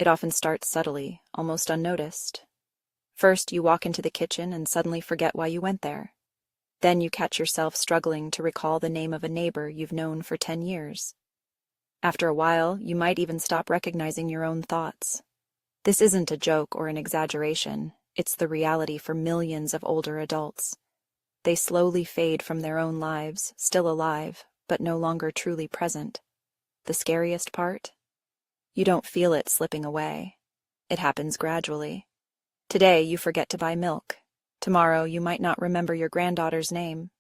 It often starts subtly, almost unnoticed. First, you walk into the kitchen and suddenly forget why you went there. Then you catch yourself struggling to recall the name of a neighbor you've known for 10 years. After a while, you might even stop recognizing your own thoughts. This isn't a joke or an exaggeration. It's the reality for millions of older adults. They slowly fade from their own lives, still alive, but no longer truly present. The scariest part? You don't feel it slipping away. It happens gradually. Today, you forget to buy milk. Tomorrow, you might not remember your granddaughter's name.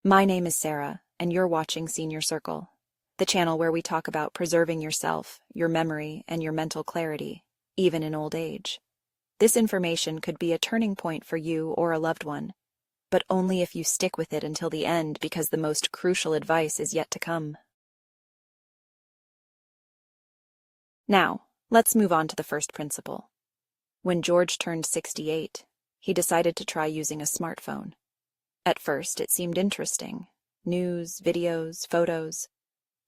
My name is Sarah, and you're watching Senior Circle, the channel where we talk about preserving yourself, your memory, and your mental clarity, even in old age. This information could be a turning point for you or a loved one, but only if you stick with it until the end, because the most crucial advice is yet to come. Now, let's move on to the first principle. When George turned 68, he decided to try using a smartphone. At first, it seemed interesting. News, videos, photos.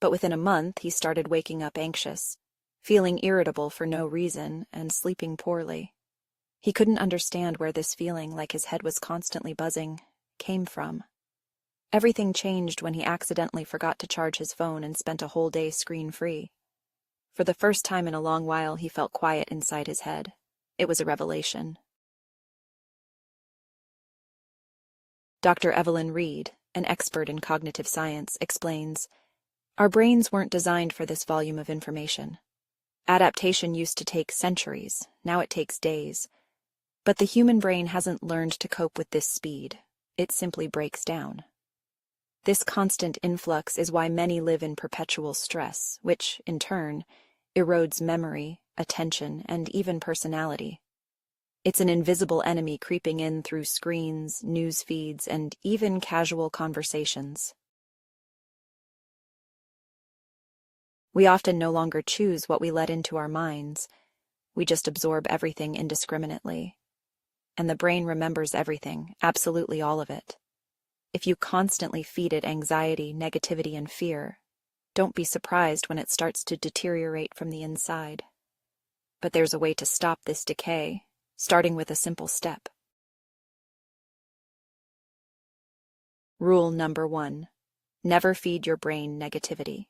But within a month, he started waking up anxious, feeling irritable for no reason, and sleeping poorly. He couldn't understand where this feeling, like his head was constantly buzzing, came from. Everything changed when he accidentally forgot to charge his phone and spent a whole day screen-free. For the first time in a long while, he felt quiet inside his head. It was a revelation. Dr. Evelyn Reed, an expert in cognitive science, explains, "Our brains weren't designed for this volume of information. Adaptation used to take centuries, now it takes days. But the human brain hasn't learned to cope with this speed. It simply breaks down. This constant influx is why many live in perpetual stress, which, in turn, erodes memory, attention, and even personality. It's an invisible enemy creeping in through screens, news feeds, and even casual conversations. We often no longer choose what we let into our minds. We just absorb everything indiscriminately. And the brain remembers everything, absolutely all of it. If you constantly feed it anxiety, negativity, and fear, don't be surprised when it starts to deteriorate from the inside. But there's a way to stop this decay, starting with a simple step. Rule number 1. Never feed your brain negativity.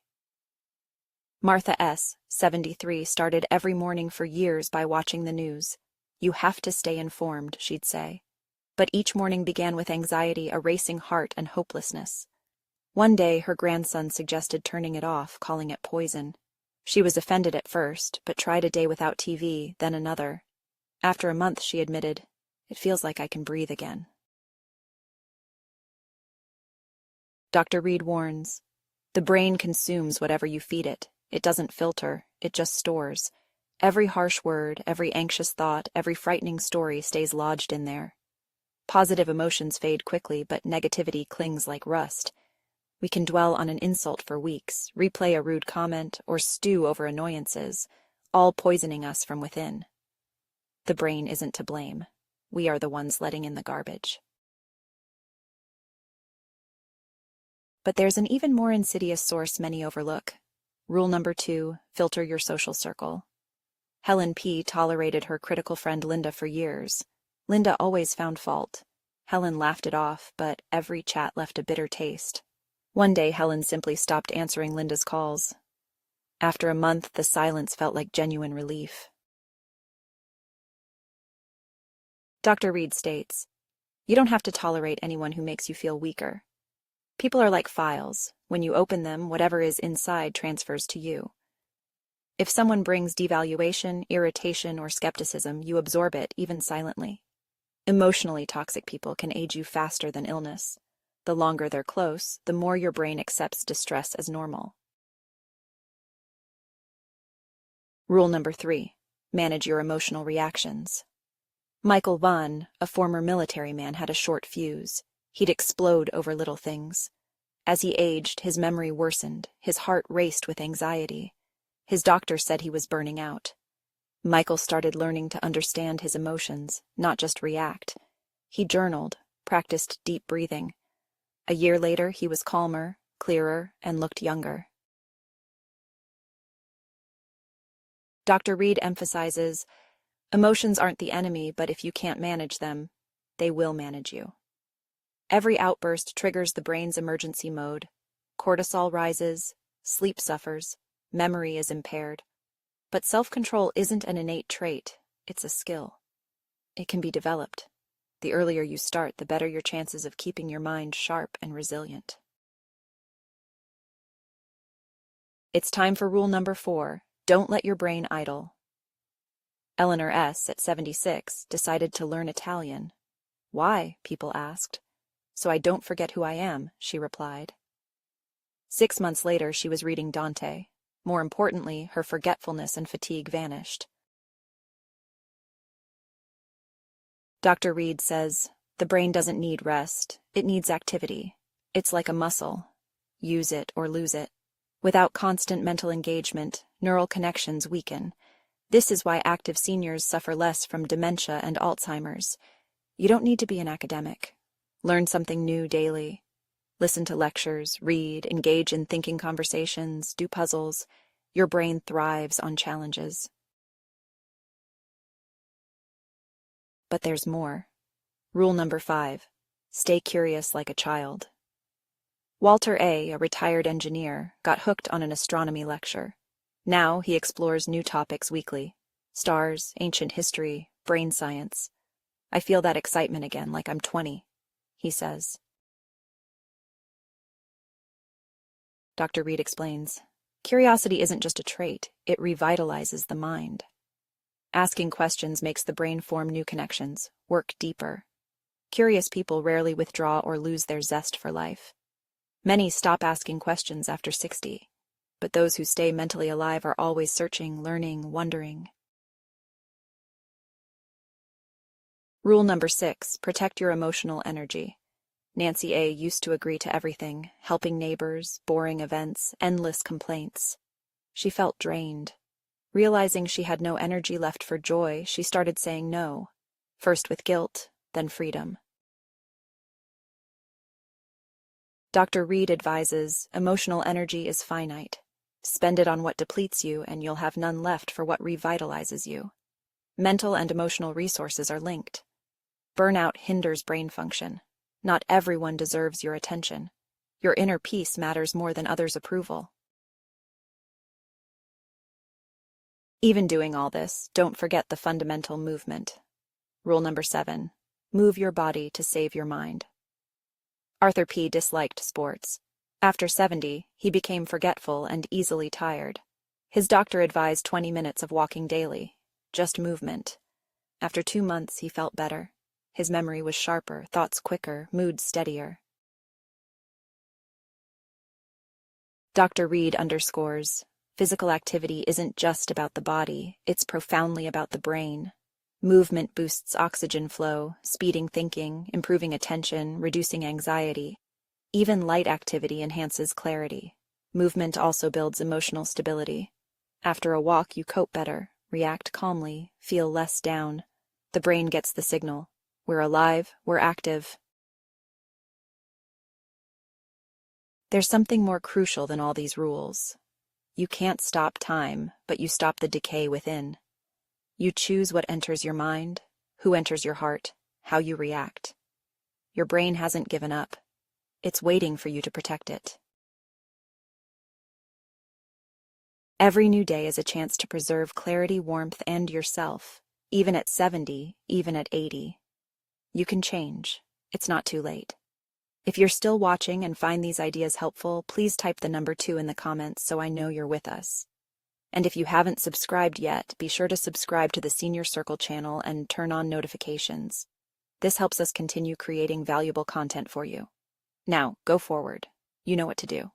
Martha S., 73, started every morning for years by watching the news. "You have to stay informed," she'd say. But each morning began with anxiety, a racing heart, and hopelessness. One day, her grandson suggested turning it off, calling it poison. She was offended at first, but tried a day without TV, then another. After a month, she admitted, "It feels like I can breathe again." Dr. Reed warns, "The brain consumes whatever you feed it. It doesn't filter, it just stores. Every harsh word, every anxious thought, every frightening story stays lodged in there. Positive emotions fade quickly, but negativity clings like rust. We can dwell on an insult for weeks, replay a rude comment, or stew over annoyances, all poisoning us from within. The brain isn't to blame. We are the ones letting in the garbage." But there's an even more insidious source many overlook. Rule number 2, filter your social circle. Helen P. tolerated her critical friend Linda for years. Linda always found fault. Helen laughed it off, but every chat left a bitter taste. One day, Helen simply stopped answering Linda's calls. After a month, the silence felt like genuine relief. Dr. Reed states, "You don't have to tolerate anyone who makes you feel weaker. People are like files. When you open them, whatever is inside transfers to you. If someone brings devaluation, irritation, or skepticism, you absorb it, even silently. Emotionally toxic people can age you faster than illness. The longer they're close, the more your brain accepts distress as normal." Rule number 3. Manage your emotional reactions. Michael Vaughn, a former military man, had a short fuse. He'd explode over little things. As he aged, his memory worsened, his heart raced with anxiety. His doctor said he was burning out. Michael started learning to understand his emotions, not just react. He journaled, practiced deep breathing. A year later, he was calmer, clearer, and looked younger. Dr. Reed emphasizes, emotions aren't the enemy, but if you can't manage them, they will manage you. Every outburst triggers the brain's emergency mode. Cortisol rises, sleep suffers, memory is impaired. But self-control isn't an innate trait, it's a skill. It can be developed. The earlier you start, the better your chances of keeping your mind sharp and resilient. It's time for rule number 4, don't let your brain idle. Eleanor S., at 76, decided to learn Italian. Why? People asked. So I don't forget who I am, she replied. 6 months later, she was reading Dante. More importantly, her forgetfulness and fatigue vanished. Dr. Reed says, the brain doesn't need rest, it needs activity. It's like a muscle. Use it or lose it. Without constant mental engagement, neural connections weaken. This is why active seniors suffer less from dementia and Alzheimer's. You don't need to be an academic. Learn something new daily. Listen to lectures, read, engage in thinking conversations, do puzzles. Your brain thrives on challenges. But there's more. Rule number 5. Stay curious like a child. Walter A., retired engineer, got hooked on an astronomy lecture. Now he explores new topics weekly. Stars, ancient history, brain science. I feel that excitement again, like I'm 20, he says. Dr. Reed explains, curiosity isn't just a trait, it revitalizes the mind. Asking questions makes the brain form new connections, work deeper. Curious people rarely withdraw or lose their zest for life. Many stop asking questions after 60, but those who stay mentally alive are always searching, learning, wondering. Rule number 6, protect your emotional energy. Nancy A. used to agree to everything, helping neighbors, boring events, endless complaints. She felt drained. Realizing she had no energy left for joy, she started saying no, first with guilt, then freedom. Dr. Reed advises, emotional energy is finite. Spend it on what depletes you, and you'll have none left for what revitalizes you. Mental and emotional resources are linked. Burnout hinders brain function. Not everyone deserves your attention. Your inner peace matters more than others' approval. Even doing all this, don't forget the fundamental movement. Rule number 7, move your body to save your mind. Arthur P. disliked sports. After 70, he became forgetful and easily tired. His doctor advised 20 minutes of walking daily, just movement. After 2 months, he felt better. His memory was sharper, thoughts quicker, mood steadier. Dr. Reed underscores, physical activity isn't just about the body, it's profoundly about the brain. Movement boosts oxygen flow, speeding thinking, improving attention, reducing anxiety. Even light activity enhances clarity. Movement also builds emotional stability. After a walk, you cope better, react calmly, feel less down. The brain gets the signal. We're alive, we're active. There's something more crucial than all these rules. You can't stop time, but you stop the decay within. You choose what enters your mind, who enters your heart, how you react. Your brain hasn't given up. It's waiting for you to protect it. Every new day is a chance to preserve clarity, warmth, and yourself, even at 70, even at 80. You can change. It's not too late. If you're still watching and find these ideas helpful, please type the number 2 in the comments so I know you're with us. And if you haven't subscribed yet, be sure to subscribe to the Senior Circle channel and turn on notifications. This helps us continue creating valuable content for you. Now, go forward. You know what to do.